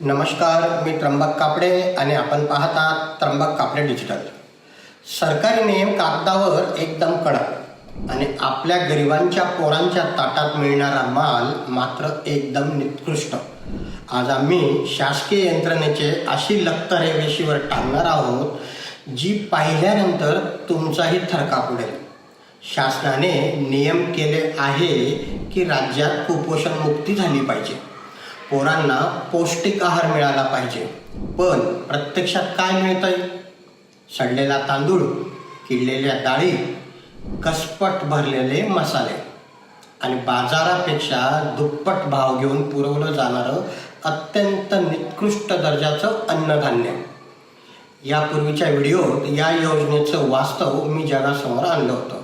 नमस्कार, मी त्र्यंबक कापडे आणि आपण पाहतात त्र्यंबक कापडे डिजिटल. सरकारी नियम कागदावर एकदम कडक आणि आपल्या गरिबांच्या पोरांच्या ताटात मिळणारा माल मात्र एकदम निकृष्ट. आज आम्ही शासकीय यंत्रणेचे अशी लक्तरे वेशीवर टांगणार आहोत जी पाहिल्यानंतर तुमचाही थरकाप उडेल. शासनाने नियम केले आहे की राज्यात कुपोषण मुक्ती झाली पाहिजे, पोरांना पौष्टिक आहार मिळाला पाहिजे, पण प्रत्यक्षात काय मिळतंय? सडलेला तांदूळ, किडलेल्या डाळी, कसपट भरलेले मसाले आणि बाजारापेक्षा दुप्पट भाव घेऊन पुरवलं जाणारं अत्यंत निकृष्ट दर्जाचं अन्नधान्य. यापूर्वीच्या व्हिडिओत या योजनेचं वास्तव मी जगासमोर आणलं होतं,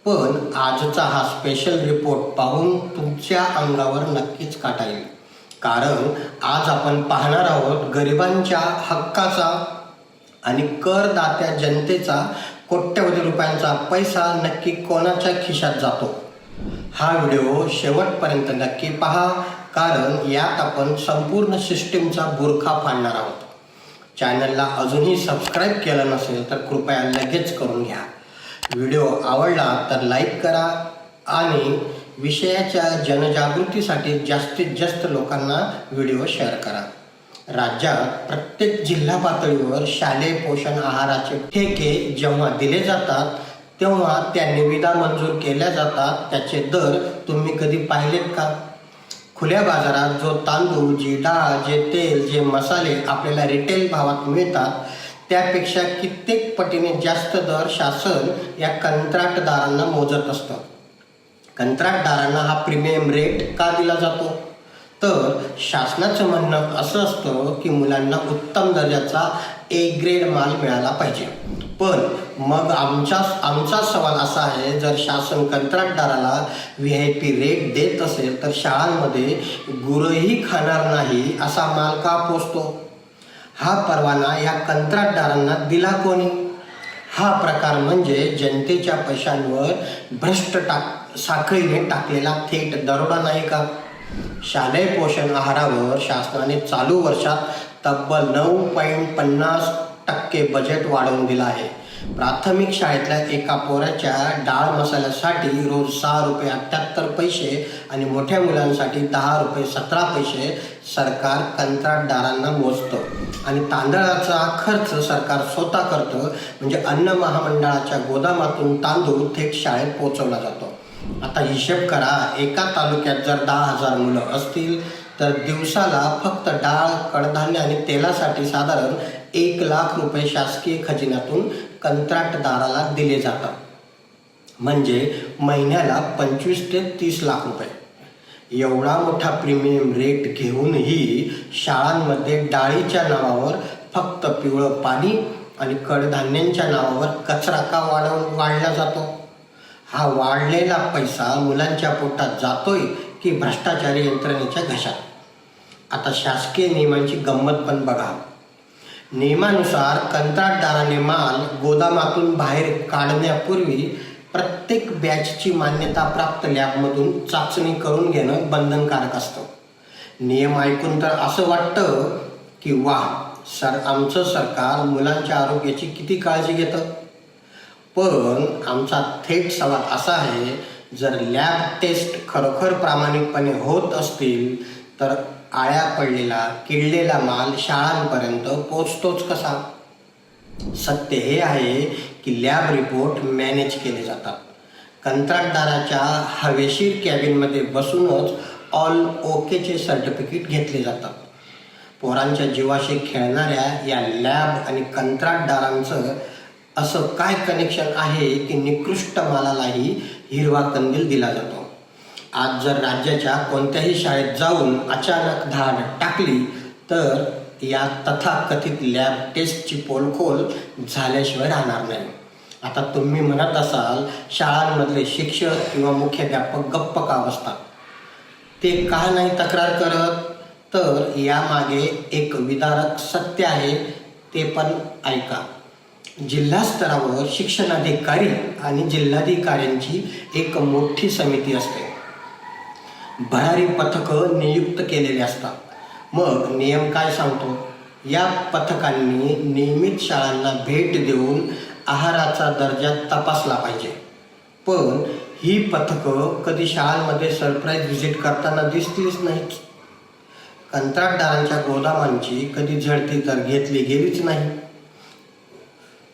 पण आजचा हा स्पेशल रिपोर्ट पाहून तुमच्या अंगावर नक्कीच काटा येईल. कारण आज आपण पाहणार आहोत गरिबांच्या हक्काचा आणि करदात्या जनतेचा कोट्यवधी रुपयांचा पैसा नक्की कोणाच्या खिशात जातो. हा व्हिडिओ शेवटपर्यंत नक्की पहा, कारण यात आपण संपूर्ण सिस्टीमचा बुरखा फाडणार आहोत. चॅनलला अजूनही सबस्क्राईब केलं नसेल तर कृपया लगेच करून घ्या. व्हिडिओ आवडला तर लाईक करा आणि विषयाच्या जनजागृतीसाठी जास्तीत जास्त लोकांना व्हिडिओ शेअर करा. राज्यात प्रत्येक जिल्हा पातळीवर शालेय पोषण आहाराचे ठेके जेव्हा दिले जातात तेव्हा त्या निविदा मंजूर केल्या जातात. त्याचे दर तुम्ही कधी पाहिलेत का? खुल्या बाजारात जो तांदूळ, जी डाळ, जे तेल, जे मसाले आपल्याला रिटेल भावात मिळतात त्यापेक्षा कित्येक पटीने जास्त दर शासन या कंत्राटदारांना मोजत असतं. कंत्राटदारांना हा प्रीमियम रेट का दिला जातो? तर शासनाचं म्हणणं असं असतं की मुलांना उत्तम दर्जाचा ए ग्रेड माल मिळाला पाहिजे. पण मग आमचा सवाल असा आहे, जर शासन कंत्राटदाराला VIP रेट देत असेल तर शाळांमध्ये गुरंही खाणार नाही असा माल का पोचतो? हा परवाना या कंत्राटदारांना दिला कोणी? हा प्रकार म्हणजे जनतेच्या पैशांवर भ्रष्ट साखळीने टाकलेला थेट दरोडा नाही का? शालेय पोषण आहारावर शासनाने चालू वर्षात तब्बल 9.50% बजेट वाढवून दिलं आहे. प्राथमिक शाळेतल्या एका पोराच्या डाळ मसाल्यासाठी रोज ₹6.78 आणि मोठ्या मुलांसाठी ₹10.17 सरकार कंत्राटदारांना मोजतं आणि तांदळाचा खर्च सरकार स्वतः करतं. म्हणजे अन्न महामंडळाच्या गोदामातून तांदूळ थेट शाळेत पोहोचवला जातो. आता हिशेब करा, एका तालुक्यात जर 10,000 मुलं असतील तर दिवसाला फक्त डाळ, कडधान्य आणि तेलासाठी साधारण ₹1,00,000 शासकीय खजिन्यातून कंत्राटदाराला दिले जातात. म्हणजे महिन्याला 25 ते 30 लाख रुपये. एवढा मोठा प्रीमियम रेट घेऊनही शाळांमध्ये डाळीच्या नावावर फक्त पिवळं पाणी आणि कडधान्यांच्या नावावर कचरा का वाढला जातो? हा वाढलेला पैसा मुलांच्या पोटात जातोय की भ्रष्टाचारी यंत्रणेच्या घशात? आता शासकीय नियमांची गंमत पण बघा. नियमानुसार कंत्राटदाराने माल गोदामातून बाहेर काढण्यापूर्वी प्रत्येक बॅचची मान्यताप्राप्त लॅबमधून चाचणी करून घेणं बंधनकारक असतं. नियम ऐकून तर असं वाटतं की वाह, आमचं सरकार मुलांच्या आरोग्याची किती काळजी घेतं. पण आमचा थेट सवाल असा आहे, जर लॅब टेस्ट खरोखर प्रामाणिकपणे होत असतील तर आळ्या पडलेला, किडलेला माल शाळांपर्यंत पोचतोच कसा? सत्य हे आहे की लॅब रिपोर्ट मॅनेज केले जातात. कंत्राटदाराच्या हवेशीर कॅबिनमध्ये बसूनच ऑल ओकेचे सर्टिफिकेट घेतले जातात. पोरांच्या जीवाशी खेळणाऱ्या या लॅब आणि कंत्राटदारांचं असं काय कनेक्शन आहे की निकृष्ट मालालाही हिरवा कंदील दिला जातो? आज जर राज्याच्या कोणत्याही शाळेत जाऊन अचानक धाड टाकली तर या तथाकथित लॅब टेस्टची पोलखोल झाल्याशिवाय राहणार नाही. आता तुम्ही म्हणत असाल, शाळांमधले शिक्षक किंवा मुख्याध्यापक गप्प का बसतात? ते का नाही तक्रार करत? तर यामागे एक विदारक सत्य आहे, ते पण ऐका. जिल्हा स्तरावर शिक्षणाधिकारी आणि जिल्हाधिकाऱ्यांची एक मोठी समिती असते. भरारी पथकं नियुक्त केलेली असतात. मग नियम काय सांगतो? या पथकांनी नियमित शाळांना भेट देऊन आहाराचा दर्जा तपासला पाहिजे. पण ही पथकं कधी शाळांमध्ये सरप्राईज व्हिजिट करताना दिसलीच नाहीत. कंत्राटदारांच्या गोदामांची कधी झडती तर घेतली गेलीच नाही.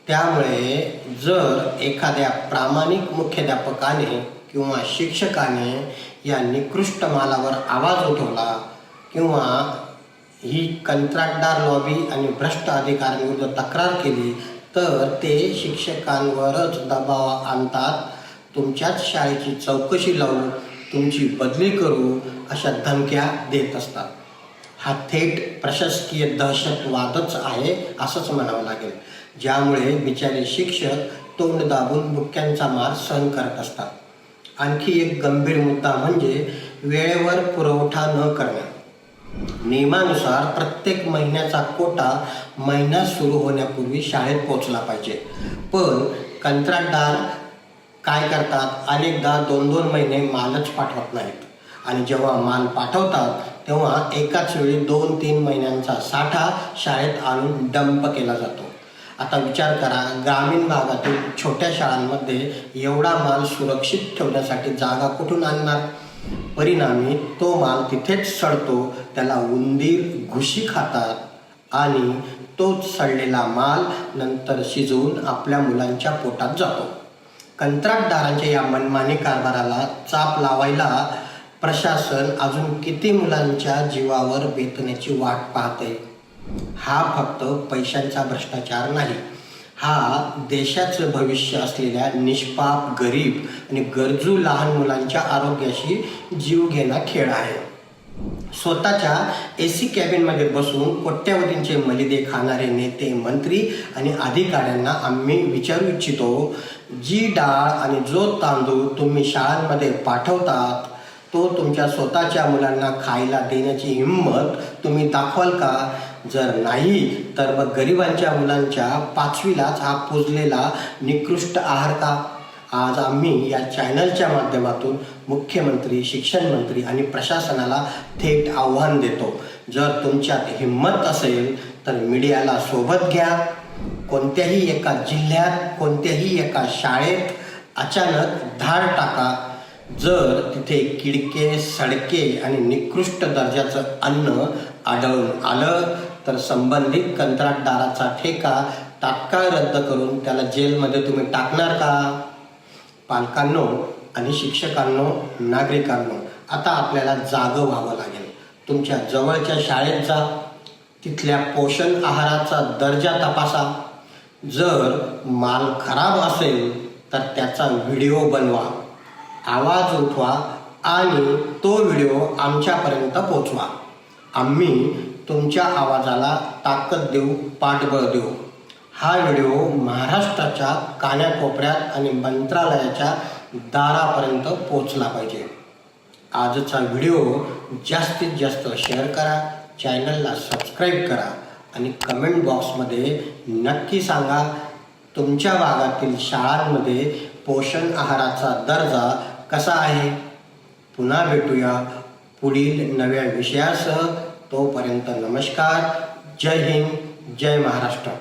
त्यामुळे जर एखाद्या प्रामाणिक मुख्याध्यापकाने किंवा शिक्षकाने या निकृष्ट मालावर आवाज उठवला किंवा ही कंत्राटदार लॉबी आणि भ्रष्ट अधिकाऱ्यांविरुद्ध तक्रार केली तर ते शिक्षकांवरच दबाव आणतात. तुमच्याच शाळेची चौकशी लावू, तुमची बदली करू अशा धमक्या देत असतात. हा थेट प्रशासकीय दहशतवादच आहे असंच म्हणावं लागेल, ज्यामुळे बिचारे शिक्षक तोंड दाबून बुक्क्यांचा मार सहन करत असतात. आणखी एक गंभीर मुद्दा म्हणजे वेळेवर पुरवठा न करणे. नियमानुसार प्रत्येक महिन्याचा कोटा महिना सुरू होण्यापूर्वी शाळेत पोहोचला पाहिजे. पण कंत्राटदार काय करतात? अनेकदा 2-2 महिने मालच पाठवत नाहीत आणि जेव्हा माल पाठवतात तेव्हा एकाच वेळी 2-3 महिन्यांचा साठा शाळेत आणून डंप केला जातो. आता विचार करा, ग्रामीण भागातील छोट्या शाळांमध्ये एवढा माल सुरक्षित ठेवण्यासाठी जागा कुठून आणणार? परिणामी तो माल तिथेच सडतो, त्याला उंदीर घुशी खातात आणि तोच सडलेला माल नंतर शिजवून आपल्या मुलांच्या पोटात जातो. कंत्राटदारांच्या या मनमानी कारभाराला चाप लावायला प्रशासन अजून किती मुलांच्या जीवावर बेतण्याची वाट पाहते? हा फक्त पैशांचा भ्रष्टाचार नाही, हा देशाचं भविष्य असलेल्या निष्पाप, गरीब आणि गरजू लहान मुलांच्या आरोग्याशी जीवघेणा खेळ आहे. स्वतःच्या AC कॅबिनमध्ये बसून कोट्यावधींचे मलिदे खाणारे नेते, मंत्री आणि अधिकाऱ्यांना आम्ही विचारू इच्छितो, जी डाळ आणि जो तांदूळ तुम्ही शाळांमध्ये पाठवतात तो तुमच्या स्वतःच्या मुलांना खायला देण्याची हिंमत तुम्ही दाखवाल का? जर नाही तर मग गरिबांच्या मुलांच्या 5वीलाच हा पुजलेला निकृष्ट आहार का? आज आम्ही या चॅनलच्या माध्यमातून मुख्यमंत्री, शिक्षण मंत्री आणि प्रशासनाला थेट आव्हान देतो, जर तुमच्यात हिंमत असेल तर मीडियाला सोबत घ्या. कोणत्याही एका जिल्ह्यात, कोणत्याही एका शाळेत अचानक धाड टाका. जर तिथे किडके, सडके आणि निकृष्ट दर्जाचं अन्न आढळून आलं तर संबंधित कंत्राटदाराचा ठेका तात्काळ रद्द करून त्याला जेलमध्ये तुम्ही टाकणार का? पालकांनो आणि शिक्षकांनो, नागरिकांनो, आता आपल्याला जागं व्हावं लागेल. तुमच्या जवळच्या शाळेत जा, तिथल्या पोषण आहाराचा दर्जा तपासा. जर माल खराब असेल तर त्याचा व्हिडिओ बनवा, आवाज उठवा आणि तो व्हिडिओ आमच्यापर्यंत पोचवा. आम्ही तुमच्या आवाजाला ताकद देऊ, पाठबळ देऊ. हा व्हिडिओ महाराष्ट्राच्या कानाकोपऱ्यात आणि मंत्रालयाच्या दारापर्यंत पोचला पाहिजे. आजचा व्हिडिओ जास्तीत जास्त शेअर करा, चॅनलला सबस्क्राईब करा आणि कमेंट बॉक्समध्ये नक्की सांगा तुमच्या भागातील शाळांमध्ये पोषण आहाराचा दर्जा कसा आहे. पुन्हा भेटूया पुढील नव्या विषयासह. तोपर्यंत नमस्कार. जय हिंद, जय महाराष्ट्र.